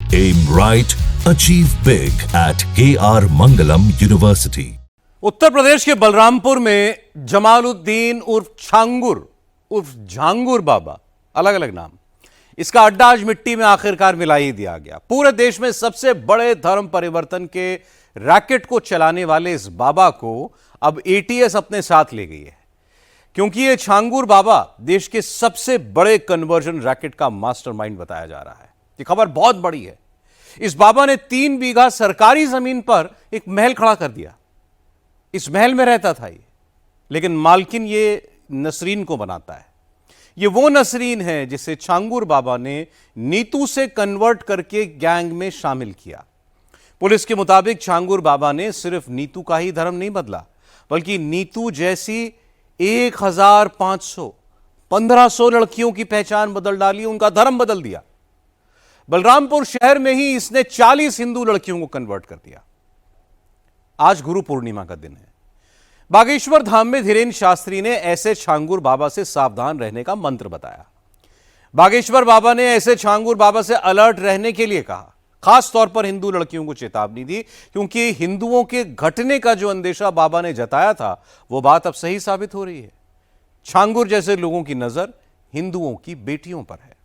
Aim right, achieve big at KR Mangalam University. Uttar Pradesh के बलरामपुर में जमालुद्दीन उर्फ छांगुर उर्फ झांगुर बाबा, अलग अलग नाम, इसका अड्डा आज मिट्टी में आखिरकार मिला ही दिया गया। पूरे देश में सबसे बड़े धर्म परिवर्तन के रैकेट को चलाने वाले इस बाबा को अब एटीएस अपने साथ ले गई है, क्योंकि यह छांगुर बाबा देश के सबसे बड़े कन्वर्जन रैकेट का मास्टरमाइंड बताया जा रहा है। यह खबर बहुत बड़ी है। इस बाबा ने 3 बीघा सरकारी जमीन पर एक महल खड़ा कर दिया। इस महल में रहता था ये, लेकिन मालकिन ये नसरीन को बनाता है। ये वो नसरीन है जिसे छांगुर बाबा ने नीतू से कन्वर्ट करके गैंग में शामिल किया। पुलिस के मुताबिक छांगुर बाबा ने सिर्फ नीतू का ही धर्म नहीं बदला, बल्कि नीतू जैसी 1500 1500 लड़कियों की पहचान बदल डाली, उनका धर्म बदल दिया। बलरामपुर शहर में ही इसने 40 हिंदू लड़कियों को कन्वर्ट कर दिया। आज गुरु पूर्णिमा का दिन है। बागेश्वर धाम में धीरेन्द्र शास्त्री ने ऐसे छांगुर बाबा से सावधान रहने का मंत्र बताया। बागेश्वर बाबा ने ऐसे छांगुर बाबा से अलर्ट रहने के लिए कहा। खास तौर पर हिंदू लड़कियों को चेतावनी दी, क्योंकि हिंदुओं के घटने का जो अंदेशा बाबा ने जताया था, वो बात अब सही साबित हो रही है। छांगुर जैसे लोगों की नजर हिंदुओं की बेटियों पर है।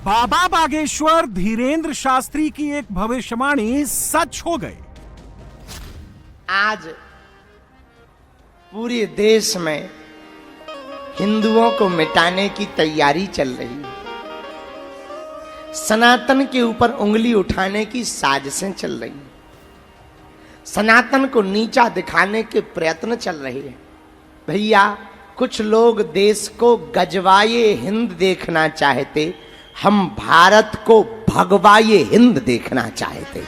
बाबा बागेश्वर धीरेन्द्र शास्त्री की एक भविष्यवाणी सच हो गई। आज पूरे देश में हिंदुओं को मिटाने की तैयारी चल रही है। सनातन के ऊपर उंगली उठाने की साजिशें चल रही हैं। सनातन को नीचा दिखाने के प्रयत्न चल रहे हैं। भैया, कुछ लोग देश को गजवाए हिंद देखना चाहते, हम भारत को भगवाए हिंद देखना चाहते।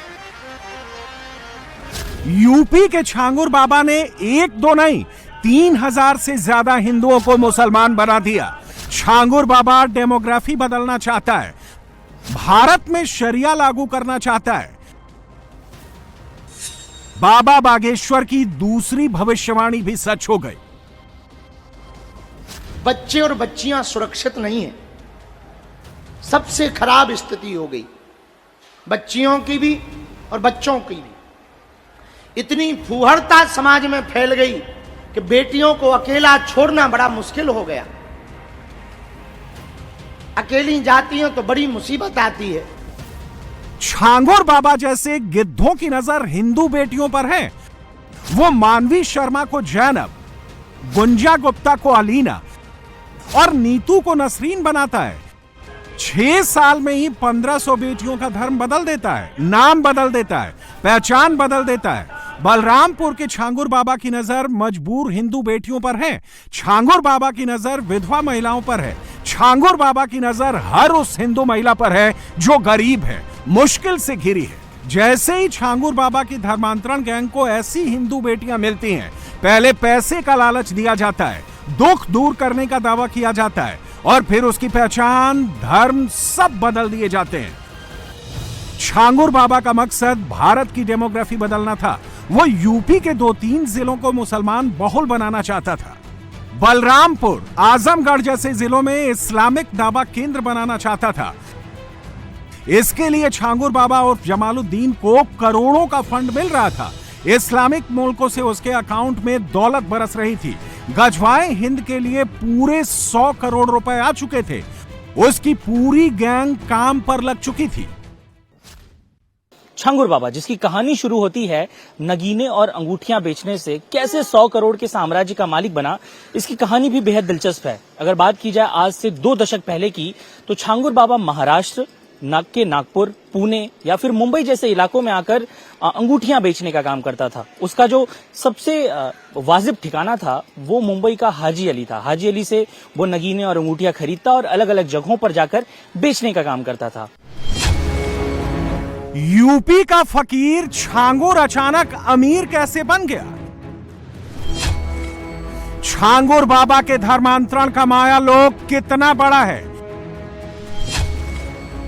यूपी के छांगुर बाबा ने 1-2 नहीं 3000 से ज्यादा हिंदुओं को मुसलमान बना दिया। छांगुर बाबा डेमोग्राफी बदलना चाहता है, भारत में शरिया लागू करना चाहता है। बाबा बागेश्वर की दूसरी भविष्यवाणी भी सच हो गई। बच्चे और बच्चियां सुरक्षित नहीं है। सबसे खराब स्थिति हो गई, बच्चियों की भी और बच्चों की भी। इतनी फूहड़ता समाज में फैल गई कि बेटियों को अकेला छोड़ना बड़ा मुश्किल हो गया। अकेली जाती हैं तो बड़ी मुसीबत आती है। छांगुर बाबा जैसे गिद्धों की नजर हिंदू बेटियों पर है। वो मानवी शर्मा को जैनब, गुंजा गुप्ता को अलीना और नीतू को नसरीन बनाता है। 6 साल में ही 1500 बेटियों का धर्म बदल देता है, नाम बदल देता है, पहचान बदल देता है। बलरामपुर के छांगुर बाबा की नजर मजबूर हिंदू बेटियों पर है। छांगुर बाबा की नजर विधवा महिलाओं पर है। छांगुर बाबा की नजर हर उस हिंदू महिला पर है जो गरीब है, मुश्किल से घिरी है। जैसे ही छांगुर बाबा की धर्मांतरण गैंग को ऐसी हिंदू बेटियां मिलती हैं, पहले पैसे का लालच दिया जाता है, दुख दूर करने का दावा किया जाता है और फिर उसकी पहचान, धर्म सब बदल दिए जाते हैं। छांगुर बाबा का मकसद भारत की डेमोग्राफी बदलना था। वो यूपी के 2-3 जिलों को मुसलमान बहुल बनाना चाहता था। बलरामपुर, आजमगढ़ जैसे जिलों में इस्लामिक दावा केंद्र बनाना चाहता था। इसके लिए छांगुर बाबा और जमालुद्दीन को करोड़ों का फंड मिल रहा था। इस्लामिक मुल्कों से उसके अकाउंट में दौलत बरस रही थी। गजवाए हिंद के लिए पूरे 100 करोड़ रुपए आ चुके थे। उसकी पूरी गैंग काम पर लग चुकी थी। छांगुर बाबा, जिसकी कहानी शुरू होती है नगीने और अंगूठियां बेचने से, कैसे 100 करोड़ के साम्राज्य का मालिक बना, इसकी कहानी भी बेहद दिलचस्प है। अगर बात की जाए आज से 2 दशक पहले की, तो छांगुर बाबा महाराष्ट्र के नागपुर, पुणे या फिर मुंबई जैसे इलाकों में आकर अंगूठियां बेचने का काम करता था। उसका जो सबसे वाजिब ठिकाना था वो मुंबई का हाजी अली था। हाजी अली से वो नगीने और अंगूठियां खरीदता और अलग अलग जगहों पर जाकर बेचने का काम करता था। यूपी का फकीर छांगुर अचानक अमीर कैसे बन गया? छांगुर बाबा के धर्मांतरण का माया लोक कितना बड़ा है?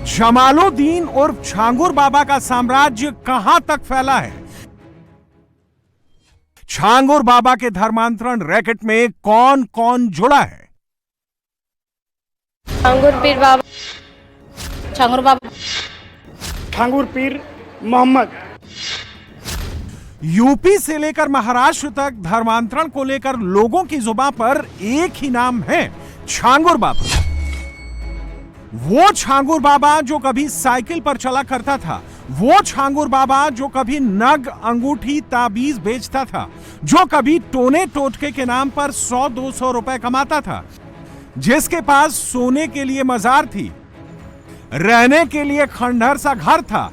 जमालुद्दीन उर्फ छांगुर बाबा का साम्राज्य कहां तक फैला है? छांगुर बाबा के धर्मांतरण रैकेट में कौन कौन जुड़ा है? छांगुर बाबा छांगुर पीर मोहम्मद। यूपी से लेकर महाराष्ट्र तक धर्मांतरण को लेकर लोगों की जुबान पर एक ही नाम है, छांगुर बाबा। वो छांगुर बाबा जो कभी साइकिल पर चला करता था, वो छांगुर बाबा जो कभी नग, अंगूठी, ताबीज बेचता था, जो कभी टोने टोटके के नाम पर 100-200 रुपए कमाता था, जिसके पास सोने के लिए मजार थी, रहने के लिए खंडहर सा घर था,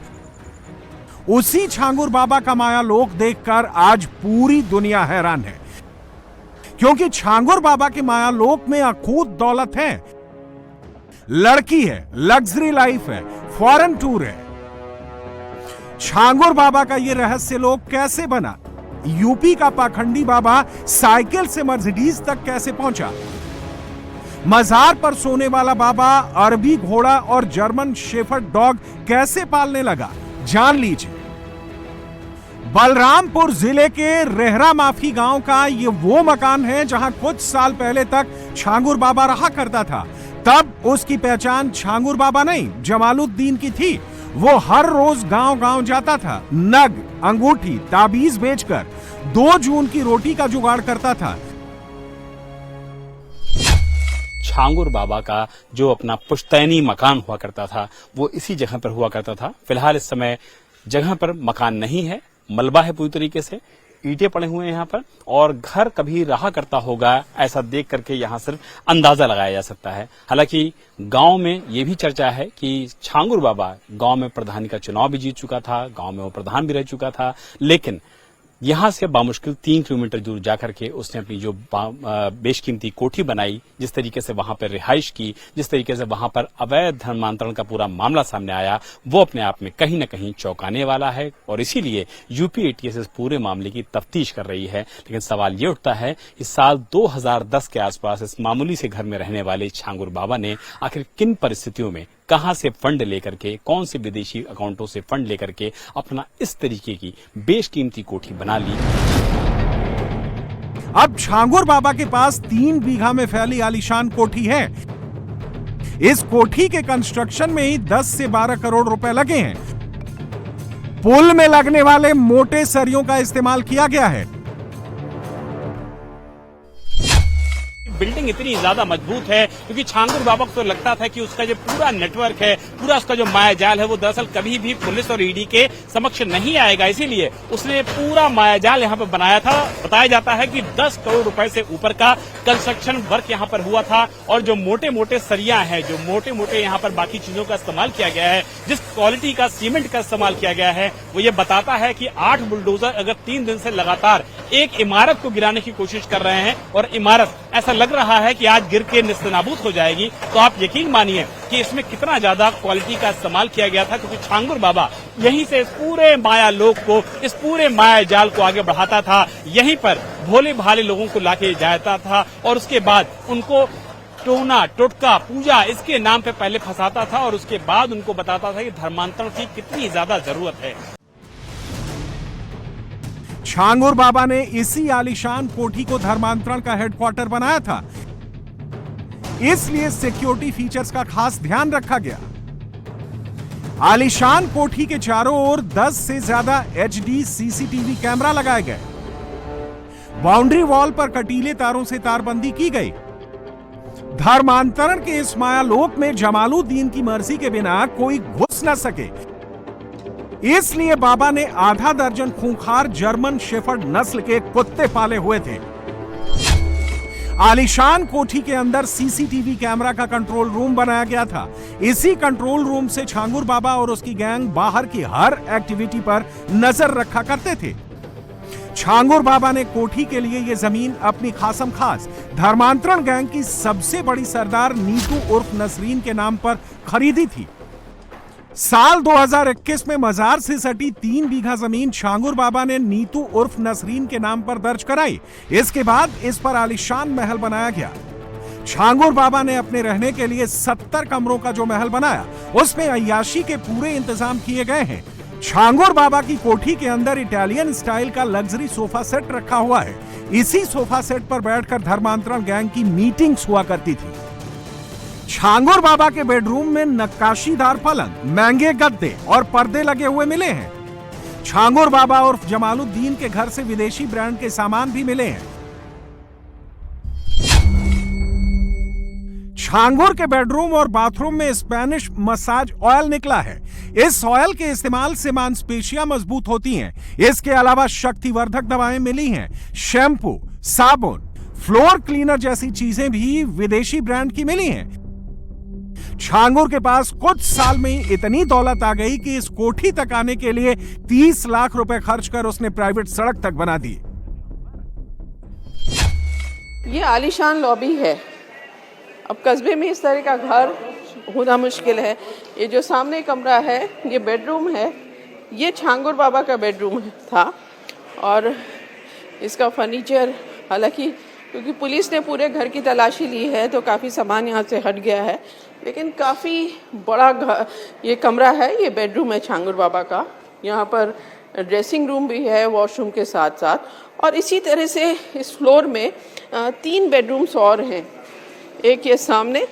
उसी छांगुर बाबा का माया लोक देखकर आज पूरी दुनिया हैरान है। क्योंकि छांगुर बाबा के माया लोक में अकूत दौलत है, लड़की है, लग्जरी लाइफ है, फॉरेन टूर है। छांगुर बाबा का यह रहस्य लोक कैसे बना? यूपी का पाखंडी बाबा साइकिल से मर्सिडीज तक कैसे पहुंचा? मजार पर सोने वाला बाबा अरबी घोड़ा और जर्मन शेफर्ड डॉग कैसे पालने लगा? जान लीजिए। बलरामपुर जिले के रेहरा माफी गांव का ये वो मकान है जहां कुछ साल पहले तक छांगुर बाबा रहा करता था। तब उसकी पहचान छांगुर बाबा नहीं, जमालुद्दीन की थी। वो हर रोज गांव-गांव जाता था, नग, अंगूठी, ताबीज बेचकर 2 जून की रोटी का जुगाड़ करता था। छांगुर बाबा का जो अपना पुश्तैनी मकान हुआ करता था वो इसी जगह पर हुआ करता था। फिलहाल इस समय जगह पर मकान नहीं है, मलबा है पूरी तरीके से, ईंटें पड़े हुए हैं यहाँ पर, और घर कभी रहा करता होगा ऐसा देख करके यहाँ सिर्फ अंदाजा लगाया जा सकता है। हालांकि गांव में ये भी चर्चा है कि छांगुर बाबा गांव में प्रधानी का चुनाव भी जीत चुका था, गांव में वो प्रधान भी रह चुका था, लेकिन यहां से बामुश्किल 3 किलोमीटर दूर जाकर के उसने अपनी जो बेशकीमती कोठी बनाई, जिस तरीके से वहां पर रिहाइश की, जिस तरीके से वहां पर अवैध धर्मांतरण का पूरा मामला सामने आया, वो अपने आप में कहीं न कहीं चौंकाने वाला है। और इसीलिए यूपी एटीएस इस पूरे मामले की तफ्तीश कर रही है। लेकिन सवाल ये उठता है कि साल 2010 के आसपास इस मामूली से घर में रहने वाले छांगुर बाबा ने आखिर किन परिस्थितियों में, कहां से फंड लेकर के, कौन से विदेशी अकाउंटों से फंड लेकर के अपना इस तरीके की बेशकीमती कोठी बना ली। अब छांगुर बाबा के पास 3 बीघा में फैली आलीशान कोठी है। इस कोठी के कंस्ट्रक्शन में ही 10 से 12 करोड़ रुपए लगे हैं। पुल में लगने वाले मोटे सरियों का इस्तेमाल किया गया है। बिल्डिंग इतनी ज्यादा मजबूत है क्योंकि छांगुर बाबा को तो लगता था कि उसका जो पूरा नेटवर्क है, पूरा उसका जो मायाजाल है, वो दरअसल कभी भी पुलिस और ईडी के समक्ष नहीं आएगा। इसीलिए उसने पूरा मायाजाल यहाँ पर बनाया था। बताया जाता है कि 10 करोड़ रुपए से ऊपर का कंस्ट्रक्शन वर्क यहाँ पर हुआ था। और जो मोटे मोटे सरिया है, जो मोटे मोटे यहाँ पर बाकी चीजों का इस्तेमाल किया गया है, जिस क्वालिटी का सीमेंट का इस्तेमाल किया गया है, वो ये बताता है कि 8 बुलडोजर अगर 3 दिन से लगातार एक इमारत को गिराने की कोशिश कर रहे हैं और इमारत ऐसा लग रहा है कि आज गिर के निस्तनाबूद हो जाएगी, तो आप यकीन मानिए कि इसमें कितना ज्यादा क्वालिटी का इस्तेमाल किया गया था। क्योंकि छांगुर बाबा यहीं से इस पूरे माया लोक को, इस पूरे माया जाल को आगे बढ़ाता था। यहीं पर भोले भाले लोगों को लाके जाता था और उसके बाद उनको टोना, टोटका, पूजा, इसके नाम पे पहले फंसाता था और उसके बाद उनको बताता था कि धर्मांतरण की कितनी ज्यादा जरूरत है। छांगुर बाबा ने इसी आलीशान कोठी को धर्मांतरण का हेडक्वार्टर बनाया था, इसलिए सिक्योरिटी फीचर्स का खास ध्यान रखा गया। आलीशान कोठी के चारों ओर 10 से ज्यादा HD सीसीटीवी कैमरा लगाए गए। बाउंड्री वॉल पर कटीले तारों से तारबंदी की गई। धर्मांतरण के इस मायालोक में जमालुद्दीन की मर्जी के बिना कोई घुस न सके, इसलिए बाबा ने आधा दर्जन खूंखार जर्मन शेफर्ड नस्ल के कुत्ते पाले हुए थे। आलीशान कोठी के अंदर सीसीटीवी कैमरा का कंट्रोल रूम बनाया गया था। इसी कंट्रोल रूम से छांगुर बाबा और उसकी गैंग बाहर की हर एक्टिविटी पर नजर रखा करते थे। छांगुर बाबा ने कोठी के लिए यह जमीन अपनी खासम खास धर्मांतरण गैंग की सबसे बड़ी सरदार नीतू उर्फ नसरीन के नाम पर खरीदी थी। साल 2021 में मजार से सटी 3 बीघा जमीन छांगुर बाबा ने नीतू उर्फ नसरीन के नाम पर दर्ज कराई। इसके बाद इस पर आलीशान महल बनाया गया। छांगुर बाबा ने अपने रहने के लिए 70 कमरों का जो महल बनाया, उसमें अय्याशी के पूरे इंतजाम किए गए हैं। छांगुर बाबा की कोठी के अंदर इटालियन स्टाइल का लग्जरी सोफा सेट रखा हुआ है। इसी सोफा सेट पर बैठकर धर्मांतरण गैंग की मीटिंग्स हुआ करती थी। छांगुर बाबा के बेडरूम में नक्काशीदार पलंग, महंगे गद्दे और पर्दे लगे हुए मिले हैं। छांगुर बाबा उर्फ जमालुद्दीन के घर से विदेशी ब्रांड के सामान भी मिले हैं। छांगुर के बेडरूम और बाथरूम में स्पेनिश मसाज ऑयल निकला है। इस ऑयल के इस्तेमाल से मांसपेशियां मजबूत होती हैं। इसके अलावा शक्तिवर्धक दवाएं मिली हैं। शैम्पू, साबुन, फ्लोर क्लीनर जैसी चीजें भी विदेशी ब्रांड की मिली हैं। छांगुर के पास कुछ साल में इतनी दौलत आ गई कि इस कोठी तक आने के लिए 30 लाख रुपए खर्च कर उसने प्राइवेट सड़क तक बना दी। ये आलीशान लॉबी है। अब कस्बे में इस तरह का घर होना मुश्किल है। ये जो सामने कमरा है, ये बेडरूम है। ये छांगुर बाबा का बेडरूम था और इसका फर्नीचर, हालांकि क्योंकि पुलिस ने पूरे घर की तलाशी ली है तो काफ़ी सामान यहाँ से हट गया है, लेकिन काफ़ी बड़ा घर ये कमरा है। ये बेडरूम है छांगुर बाबा का। यहाँ पर ड्रेसिंग रूम भी है वॉशरूम के साथ साथ, और इसी तरह से इस फ्लोर में 3 बेडरूम्स और हैं। एक ये सामने,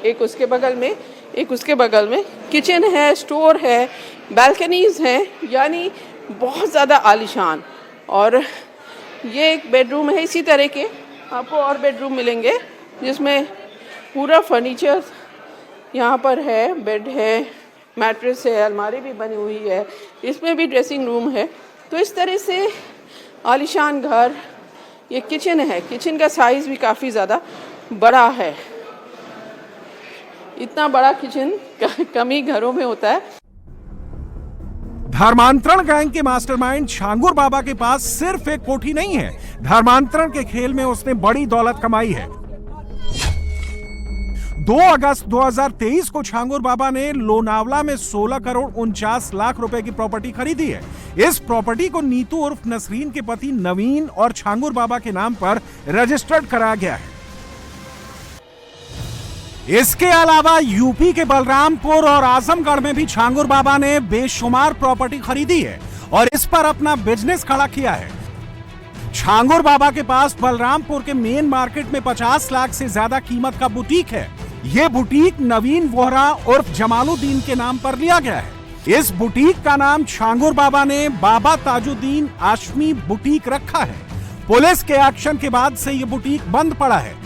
एक उसके बगल में, एक उसके बगल में। किचन है, स्टोर है, बालकनीज हैं, यानी बहुत ज़्यादा आलीशान। और ये एक बेडरूम है। इसी तरह के आपको और बेडरूम मिलेंगे जिसमें पूरा फर्नीचर यहाँ पर है। बेड है, मैट्रेस है, अलमारी भी बनी हुई है, इसमें भी ड्रेसिंग रूम है। तो इस तरह से आलीशान घर। ये किचन है। किचन का साइज़ भी काफ़ी ज़्यादा बड़ा है। इतना बड़ा किचन कम ही घरों में होता है। धर्मांतरण गैंग के मास्टरमाइंड छांगुर बाबा के पास सिर्फ एक कोठी नहीं है। धर्मांतरण के खेल में उसने बड़ी दौलत कमाई है। 2 अगस्त 2023 को छांगुर बाबा ने लोनावला में 16 करोड़ 49 लाख रुपए की प्रॉपर्टी खरीदी है। इस प्रॉपर्टी को नीतू उर्फ नसरीन के पति नवीन और छांगुर बाबा के नाम पर रजिस्टर्ड कराया गया है। इसके अलावा यूपी के बलरामपुर और आजमगढ़ में भी छांगुर बाबा ने बेशुमार प्रॉपर्टी खरीदी है और इस पर अपना बिजनेस खड़ा किया है। छांगुर बाबा के पास बलरामपुर के मेन मार्केट में 50 लाख से ज्यादा कीमत का बुटीक है। यह बुटीक नवीन वोहरा उर्फ जमालुद्दीन के नाम पर लिया गया है। इस बुटीक का नाम छांगुर बाबा ने बाबा ताजुद्दीन आशमी बुटीक रखा है। पुलिस के एक्शन के बाद से यह बुटीक बंद पड़ा है।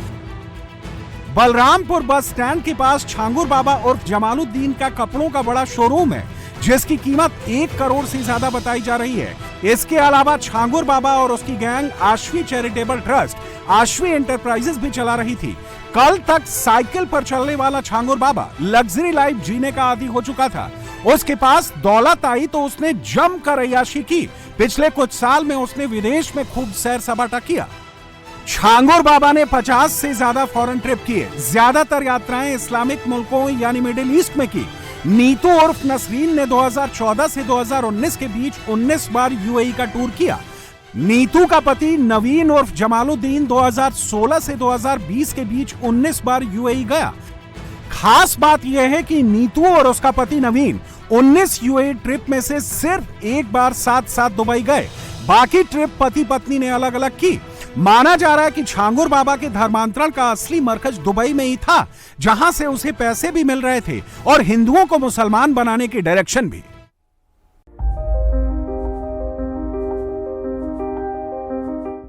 बलरामपुर बस स्टैंड के पास छांगुर बाबा उर्फ जमालुद्दीन का कपड़ों का बड़ा शोरूम है जिसकी कीमत 1 करोड़ से ज्यादा बताई जा रही है। इसके अलावा छांगुर बाबा और उसकी gang Aashvi charitable trust, Aashvi enterprises भी चला रही थी। कल तक साइकिल पर चलने वाला छांगुर बाबा लग्जरी लाइफ जीने का आदी हो चुका था। उसके पास दौलत आई तो उसने जमकर अय्याशी की। पिछले कुछ साल में उसने विदेश में खूब सैर सपाटा किया। छांगुर बाबा ने 50 से ज्यादा फॉरेन ट्रिप किए। ज्यादातर यात्राएं इस्लामिक मुल्कों यानी मिडिल ईस्ट में की। नीतू उर्फ नसरीन ने 2014 से 2019 के बीच 19 बार यूएई का टूर किया। नीतू का पति नवीन उर्फ जमालुद्दीन 2016 से 2020 के बीच 19 बार यूएई गया। खास बात यह है कि नीतू और उसका पति नवीन 19 यूएई ट्रिप में से सिर्फ एक बार साथ साथ दुबई गए। बाकी ट्रिप पति पत्नी ने अलग अलग की। माना जा रहा है कि छांगुर बाबा के धर्मांतरण का असली मरकज दुबई में ही था, जहां से उसे पैसे भी मिल रहे थे और हिंदुओं को मुसलमान बनाने की डायरेक्शन भी।